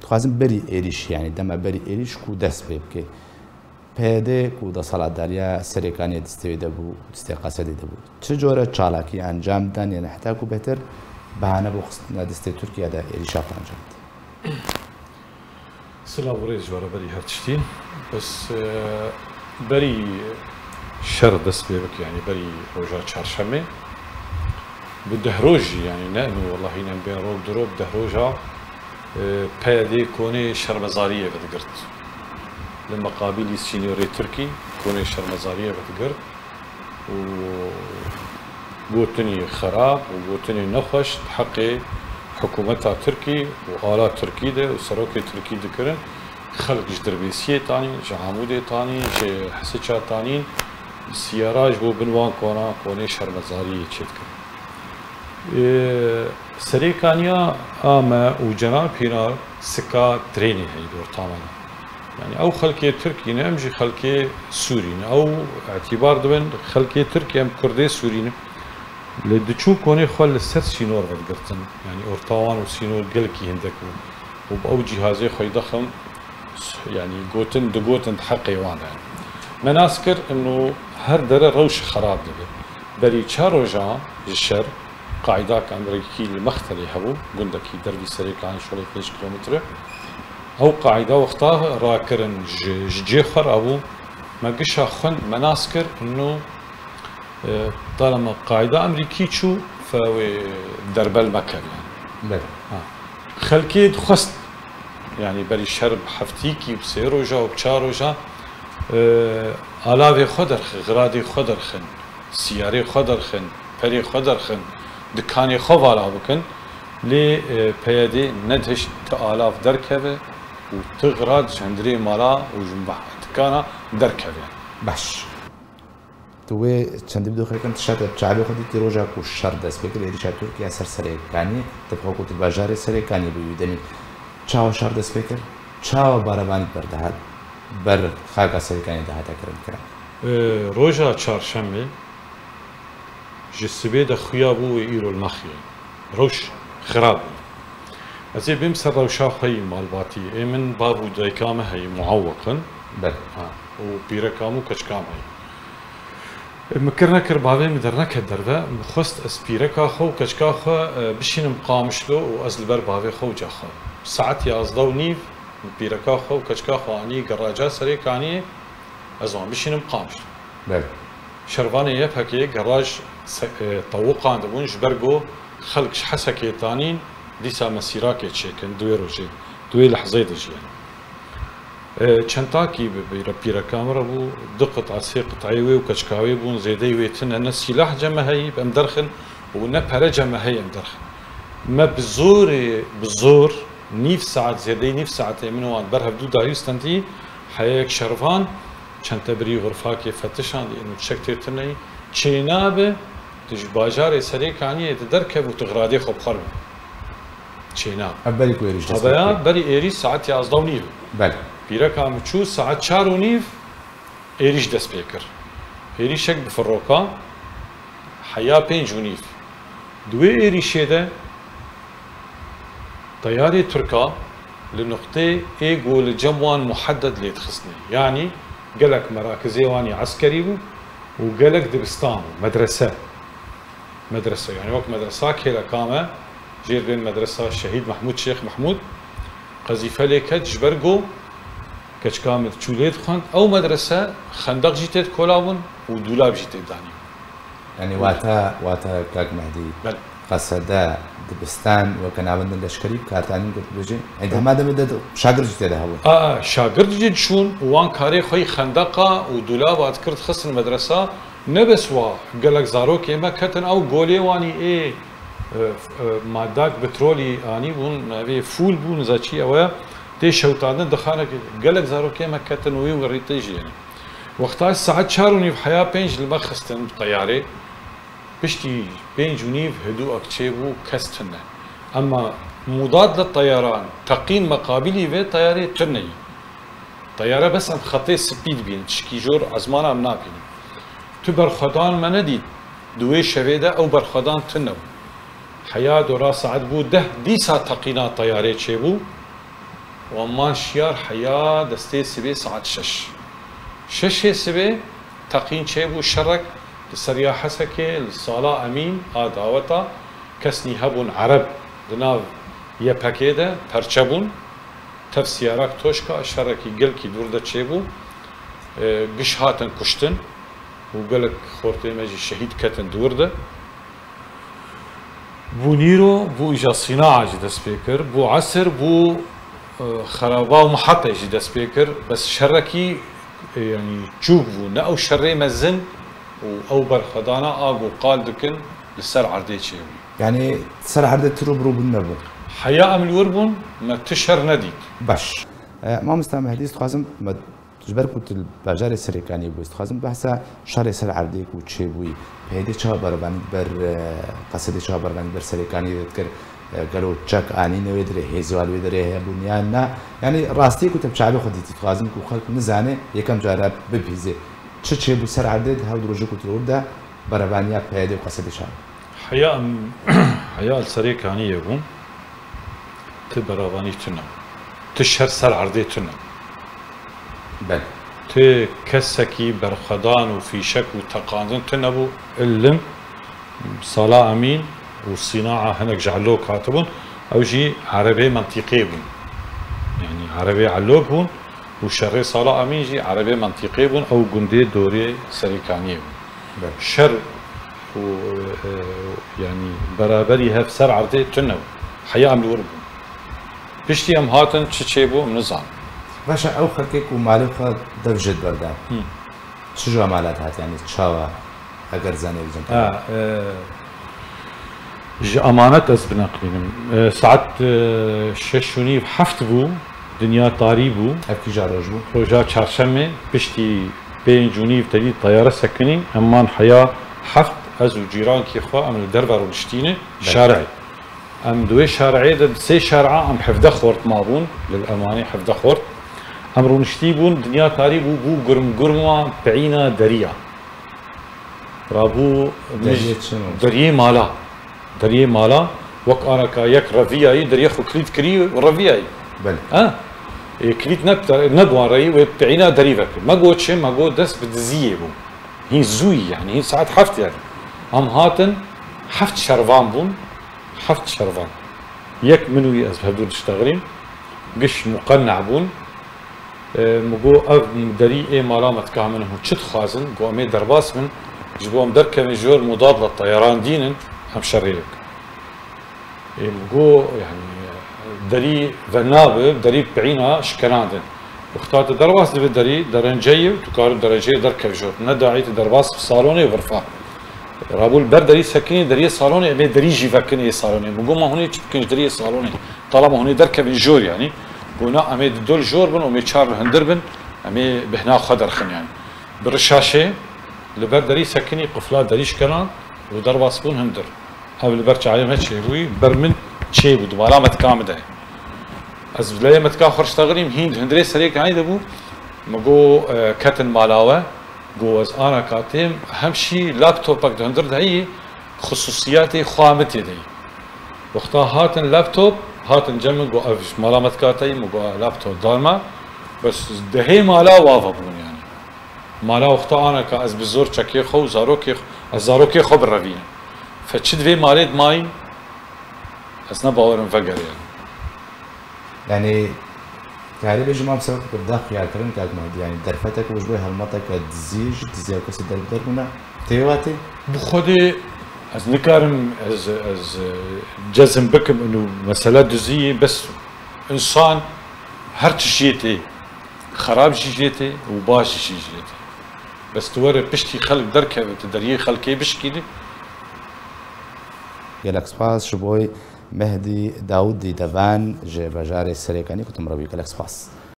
خوازم بری ایریش یعنی دم بری ایریش کو دست بکه پیاده کو دستالات داریا سرکانی دستیده بود دستقاسدی ده بود چه جوره چالاکی انجام دن یعنی حتی کو بهتر بهانه بخست دست ترکیه ده ایریشات انجام ده سلام وريج ورا بري هرتشتي بس بري شر دست بيبك يعني بري روجا چهارشنبه بالدهروجي يعني نأنو والله هنا بين روب دروب دهروجا بيدي كوني شرمزارية بتقرت لما قابلي سينيوري تركي كوني شرمزارية بتقرت و قوتني خراب وقوتني نخش حقي حكومتها تركي وآلات تركي ده وسروكي تركي دكرن خلق جدربيسية تاني جعامودة تاني جي حسيشة تاني سياراج بو بنوان كونا كوني شرمزارية چتكر سريكانيا آما وجناب هنا سكا تريني هاي دور تامانا يعني او خلقية تركي نمجي خلقية سورين او اعتبار دبن خلقية تركي ام كردي سورين لدچون كوني خل السر سينور بدقرتن يعني اورتاوان وسينور قلكي هندك وبأو جهازي خوي ضخم يعني قوتن دقوتن تحقي وانا يعني مناسكر انه هر دره روش خراب دبي بري تشاروجا الشر قاعدة امريكي المختلي هبو قندكي دربي سريك عن شوي 5 كيلومتر او قاعدة وقتها راكرن جيخر ابو ما قشا خن مناسكر انه طالما قاعدة أمريكي شو فهو درب المكان يعني خلكي خست يعني بري شرب حفتيكي وسيروجا وبشاروجا آلاوي خدرخ غرادي خدرخن سياري خدرخن بري خدرخن دكاني خوالا بكن لي بيادي ندهش تآلاف دركبه وتغراد جندري مالا وجنبح دكانا دركبه باش توی چند بدو خیلی شاید چعبی خودی تیروجا کو شر دست بگیری ایریشات ترکیه سر کانی تبخو کوت باجار سر کانی بیودنی چاو شر دست بگیر چاو باربانی بردهد بر خاک سر کانی ده تا کرد روجا چهارشنبه جسبه ده خیابو ایرو المخیل روش خراب از بیم سر روشا خی مالباتی من بابو دایکامه هی معوقن بله و بیرکامو کچکام هی مكرنا كربابي مدرنا كدربه مخست اسبيركا خو كشكا خو بشينم قامشلو واز البربابي خو جاخو ساعات يازدو نيف بيركا خو كشكا خو اني قراجا سري كاني ازون بشينم قامشلو بله شرباني يفكي قراج طوقان دبون جبرغو خلق حسكي تانين ديسا مسيراكي تشيكن دوي روجي دوي لحظه دجي چندتاکی بیره کامرا بو دو قطعه سه قطعه و کچکاوی بون زیده ویتن ان سلاح جمع هی بام درخن و نه پره جمع هی ام درخن ما بزور نيف ساعات زيدي نيف ساعات منوان برهف دو دايستنتي حياك شرفان چند تبري غرفاكي فتشان لانه تشكتي تني چينابه تج باجار سري كاني تدركب وتغرادي خب خرب چيناب ابري كويريش طبعا بري ايري ساعات 11 ونيف بله بيركام تشو ساعات 4 ونيف ايريش دست بيكر ايريشك بفروكا حيا 5 ونيف دوي ايريشه ده طياري تركا لنقطة ايجو لجموان محدد ليتخصني يعني قالك مراكزي واني عسكري وقالك دبستان مدرسة يعني وقت مدرسة كيلا كامة جير بين مدرسة الشهيد محمود شيخ محمود قذيفة لك جبرقو كش كامل تشوليت خند او مدرسة خندق جيتت كولابون ودولاب جيتت داني يعني واتا كاك مهدي بل قصدا دبستان وكان عبندن لشكري كاتانين قلت بجي عند ما دم شاگرد جيت ده هو شاگرد جيت شون وان كاري خوي خندقه ودولاب اذكرت خص المدرسة نبس وا قالك زارو كيما كتن او غولي واني ايه مادات بترولي اني بون ابي فول بون زاتشي او تي شوطان دخانك قالك زارو كيما كتن وي وريتيجي يعني وقتها الساعه 4 ونيف حياه 5 المخستن بطياره بشتي 5 ونيف هدوء اكتشيبو كستنا اما مضاد للطيران تقييم مقابلي في طياره ترني طياره بس عند خطي سبيد بين تشكي جور ازمانه منابين. 2 برخدان ما نديد دوي شويده او برخدان تنو حياة دورا ساعد بو ده ديسا تقينا طياري تشيبو ومان شيار حياة دستي سبي ساعد شش سبي تقين تشيبو شرك لسريا حسكي للصلاة أمين دعوتا كسني هبون عرب دناف يباكيدا پرچبون تفسيرك توشكا شركي قلكي دوردا تشيبو قش هاتن كشتن وقالك خورتي ماجي شهيد كتن دوردا بو نيرو بو اجا صناعة جدا سبيكر بو عصر بو خرابة ومحطة جدا سبيكر بس شركي يعني تشوف بو نأو شري مزن او برخدانا اقو قال دكن للسر عردي تشيبو يعني سر عردي تروبرو بالنبو حياة من الوربون ما تشهر نديك باش ما مستمع هدي استخازم ما تجبر كنت البجار السريكاني بو استخازم بحثا شهر سر عرديك وتشيبوي بهدي چا بربند بر قصدي چا بربند بر سريكاني ذكر قالوا تشك اني نويدري هيزوال ويدري بنيانا يعني راستي كنت بشعبي خديت استخازم كو خلق نزانه يكم جرب ببيزي تشيبو سر عردي هاو دروجو كنت وردا بربانيا بهدي قصدي شا حياة السريكاني يبون تبرافاني تنا تشهر سر عردي تنا بل كسكي برخدان وفي شك وتقاندن تنبو علم صلاة أمين والصناعة هناك جعلوه كاتبون أو شيء عربي منطقي بون يعني عربي علوك بون وشري صلاة أمين جي عربي منطقي بون أو قندي دوري سريكاني بون شر و يعني برابري هف سر عردي تنبو حياة أمل وربون بشتي ام هاتن تشيبو منظام باشا او خلقك ومالك دفجت بردان شو مالات هات يعني تشاوا اگر زاني الجنب امانه از بنقلين ساعات ششوني حفت بو دنيا طاري بو افكي جاروج بو روجا چارشمه بشتي بين جوني تدي طياره سكني امان حياه حفت از جيران كي خوا ام الدربر ونشتينه شارعي ام دوي شارعي ده سي شارعه ام حفظه خورت مابون للامانه حفظه خورت امرو نشتيبون دنيا تاري بو قرموا بعينا دريا رابو دريه مالا وك انا كايك رفياي دريه خو كليت كري رفياي بل كليت نبوا راي وبعينا دريفك ما قوتش ما قوت دس بدزيه بو هي زوي يعني هي ساعات حفت يعني ام هاتن حفت شرفان بون حفت شرفان يك منو يأز بهدول تشتغلين قش مقنع بون مقو اف دري اي مالامت كامنه تشت خازن قومي درباس من جبوهم دركه من جور مضاد للطيران دينن هم شريك مقو يعني دري فنابه دري بعينها شكنادن واختارت درباس دبي دري درنجي وتقارب درجي دركه جور نداعي درباس في صالوني وغرفه رابول بردري سكني دري صالوني ابي دري جيفكني صالوني بقول ما هوني تشكن دري صالوني طالما هوني دركب الجور يعني قلنا امي دول جور بن ومي تشار هندربن امي بهنا خضر خن يعني بالرشاشه لبردري سكني قفلات دريش كلام ودربا سكون هندر هاو البرش عليهم هالشيء بوي برمن شيء ودبالا متكامده از بلاي متكا خرج تغريم هند هندري سريك هاي دبو مقو كتن مالاوه جوز انا كاتم اهم شيء لابتوبك دهندر هي خصوصياتي خامتي دي وقتها هاتن لابتوب هاتن جمع جو افش ملامت كاتي مو لابتوب دارما بس دهي مالا وافقون يعني مالا وقتها انا كاز بزور تشكي خو زاروكي خبر رفينا فتشد في مالد ماي اسنا باورن فقر يعني تعرف ايش ما بسبب بالداخل يعني ترى كانت يعني درفتك وجبه هالمطك تزيج كسر دربنا تيواتي بخدي از نكارم از جزم بكم انه مسألة دزية بس انسان هر شيء خراب شيء وباش شيء بس توري بشتي خلق دركه تدري خلقي بشكي يلك سباس شبوي مهدي داود دي دفان جي بجاري السريكاني كنت مربي كلك سباس